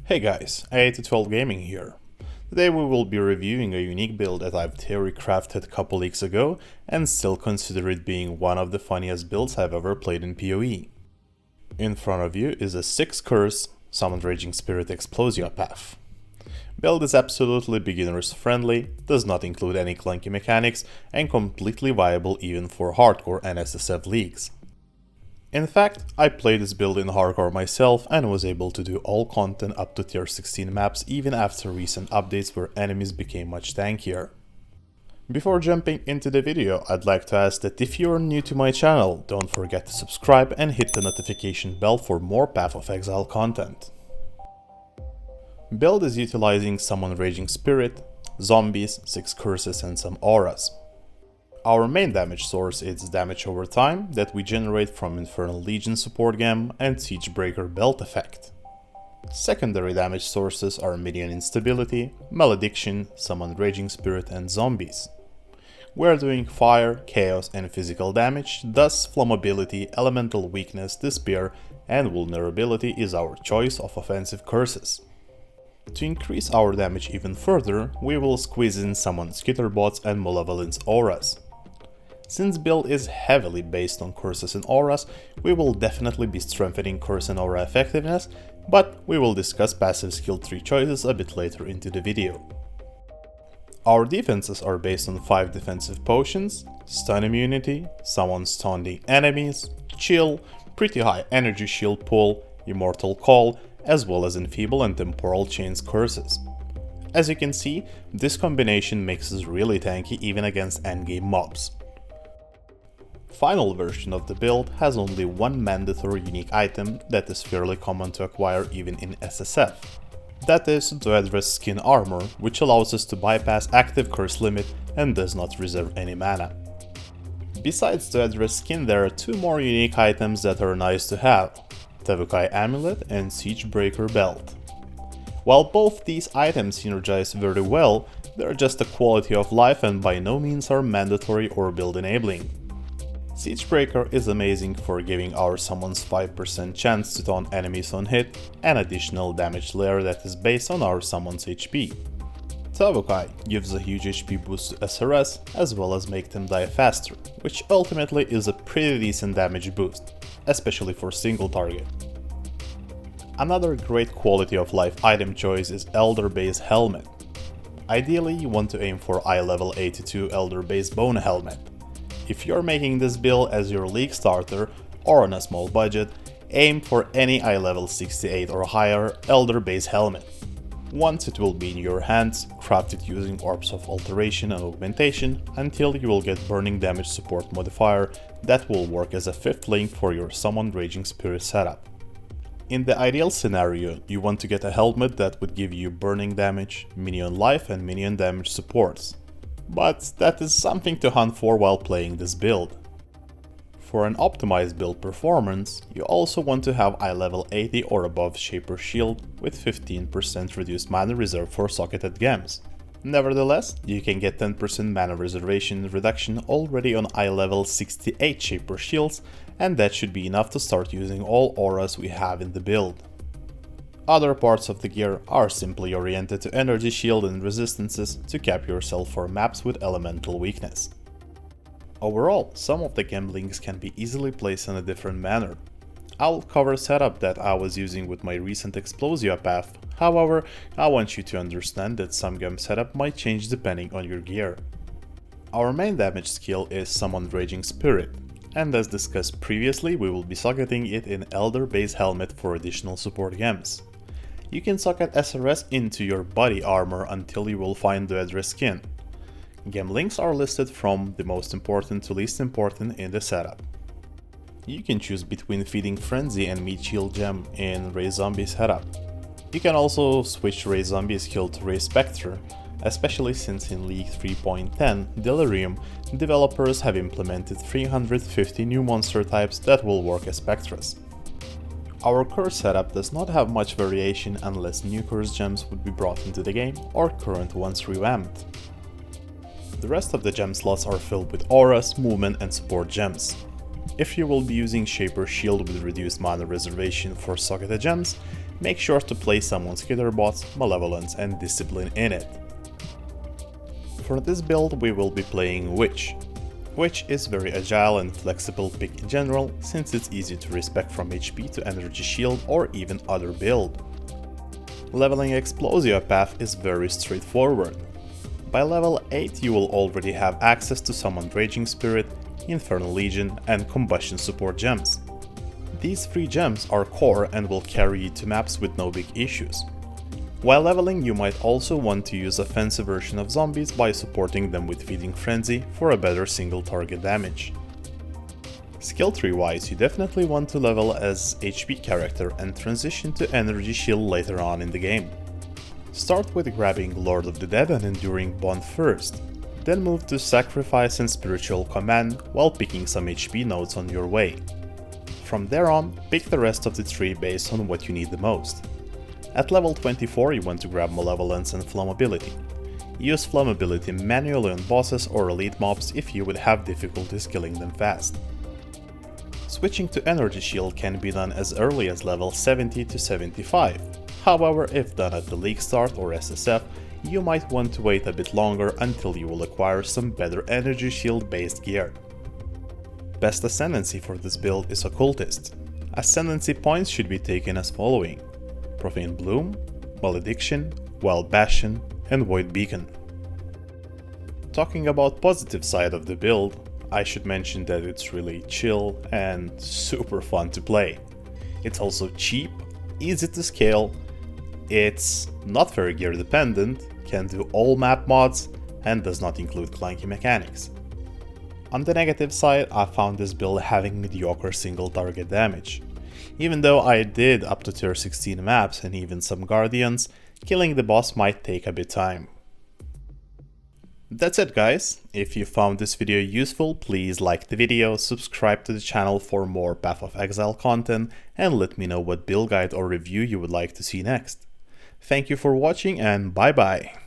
Hey guys, 8-12 Gaming here. Today we will be reviewing a unique build that I've theory crafted a couple weeks ago and still consider it being one of the funniest builds I've ever played in PoE. In front of you is a 6 curse Summoned Raging Spirit explosiopath. Build is absolutely beginners friendly, does not include any clunky mechanics, and completely viable even for hardcore and SSF leagues. In fact, I played this build in hardcore myself and was able to do all content up to tier 16 maps even after recent updates where enemies became much tankier. Before jumping into the video, I'd like to ask that if you are new to my channel, don't forget to subscribe and hit the notification bell for more Path of Exile content. Build is utilizing Summoned Raging Spirit, zombies, 6 curses and some auras. Our main damage source is damage over time that we generate from Infernal Legion support gem and Siegebreaker belt effect. Secondary damage sources are minion instability, malediction, Summoned Raging Spirit and zombies. We're doing fire, chaos and physical damage, thus flammability, elemental weakness, despair and vulnerability is our choice of offensive curses. To increase our damage even further, we will squeeze in Summoned Skitterbots and Malevolence auras. Since build is heavily based on curses and auras, we will definitely be strengthening curse and aura effectiveness, but we will discuss passive skill tree choices a bit later into the video. Our defenses are based on 5 defensive potions, stun immunity, summon stunning enemies, chill, pretty high energy shield pull, immortal call, as well as enfeeble and temporal chains curses. As you can see, this combination makes us really tanky even against endgame mobs. Final version of the build has only one mandatory unique item that is fairly common to acquire even in SSF. That is Doedra's skin armor, which allows us to bypass active curse limit and does not reserve any mana. Besides Doedra's skin, there are 2 more unique items that are nice to have, Tevukai Amulet and Siegebreaker belt. While both these items synergize very well, they are just a quality of life and by no means are mandatory or build enabling. Siegebreaker is amazing for giving our summons 5% chance to taunt enemies on hit, an additional damage layer that is based on our summons HP. Tevukai gives a huge HP boost to SRS as well as make them die faster, which ultimately is a pretty decent damage boost, especially for single target. Another great quality of life item choice is Elder Base Helmet. Ideally you want to aim for eye level 82 Elder Base Bone Helmet. If you're making this build as your league starter or on a small budget, aim for any eye level 68 or higher Elder Base Helmet. Once it will be in your hands, craft it using Orbs of Alteration and Augmentation until you will get Burning Damage support modifier that will work as a 5th link for your Summoned Raging Spirit setup. In the ideal scenario, you want to get a helmet that would give you burning damage, minion life and minion damage supports. But that is something to hunt for while playing this build. For an optimized build performance, you also want to have eye level 80 or above Shaper Shield with 15% reduced mana reserve for socketed gems. Nevertheless, you can get 10% mana reservation reduction already on eye level 68 Shaper Shields, and that should be enough to start using all auras we have in the build. Other parts of the gear are simply oriented to energy shield and resistances to cap yourself for maps with elemental weakness. Overall, some of the gem links can be easily placed in a different manner. I'll cover setup that I was using with my recent explosiopath, however, I want you to understand that some gem setup might change depending on your gear. Our main damage skill is Summoned Raging Spirit, and as discussed previously, we will be socketing it in Elder Base Helmet for additional support gems. You can socket SRS into your body armor until you will find Doedra's skin. Gem links are listed from the most important to least important in the setup. You can choose between Feeding Frenzy and Meat Shield Gem in Ray Zombie setup. You can also switch Ray Zombie skill to Ray Spectre, especially since in League 3.10 Delirium, developers have implemented 350 new monster types that will work as Spectres. Our curse setup does not have much variation unless new curse gems would be brought into the game or current ones revamped. The rest of the gem slots are filled with auras, movement and support gems. If you will be using Shaper Shield with reduced mana reservation for socketed gems, make sure to place someone's Killer Bots, Malevolence and Discipline in it. For this build we will be playing Witch. Witch is very agile and flexible pick in general, since it's easy to respec from HP to energy shield or even other build. Leveling explosiopath is very straightforward. By level 8 you will already have access to Summoned Raging Spirit, Infernal Legion and Combustion support gems. These 3 gems are core and will carry you to maps with no big issues. While leveling, you might also want to use offensive version of zombies by supporting them with Feeding Frenzy for a better single target damage. Skill tree wise, you definitely want to level as HP character and transition to Energy Shield later on in the game. Start with grabbing Lord of the Dead and Enduring Bond first, then move to Sacrifice and Spiritual Command while picking some HP nodes on your way. From there on, pick the rest of the tree based on what you need the most. At level 24 you want to grab Malevolence and Flammability. Use Flammability manually on bosses or elite mobs if you would have difficulties killing them fast. Switching to Energy Shield can be done as early as level 70 to 75, however if done at the League Start or SSF, you might want to wait a bit longer until you will acquire some better Energy Shield based gear. Best Ascendancy for this build is Occultist. Ascendancy points should be taken as following: Profane Bloom, Malediction, Wild Bastion, and Void Beacon. Talking about positive side of the build, I should mention that it's really chill and super fun to play. It's also cheap, easy to scale, it's not very gear dependent, can do all map mods, and does not include clunky mechanics. On the negative side, I found this build having mediocre single target damage. Even though I did up to tier 16 maps and even some Guardians, killing the boss might take a bit time. That's it guys, if you found this video useful, please like the video, subscribe to the channel for more Path of Exile content, and let me know what build guide or review you would like to see next. Thank you for watching and bye bye!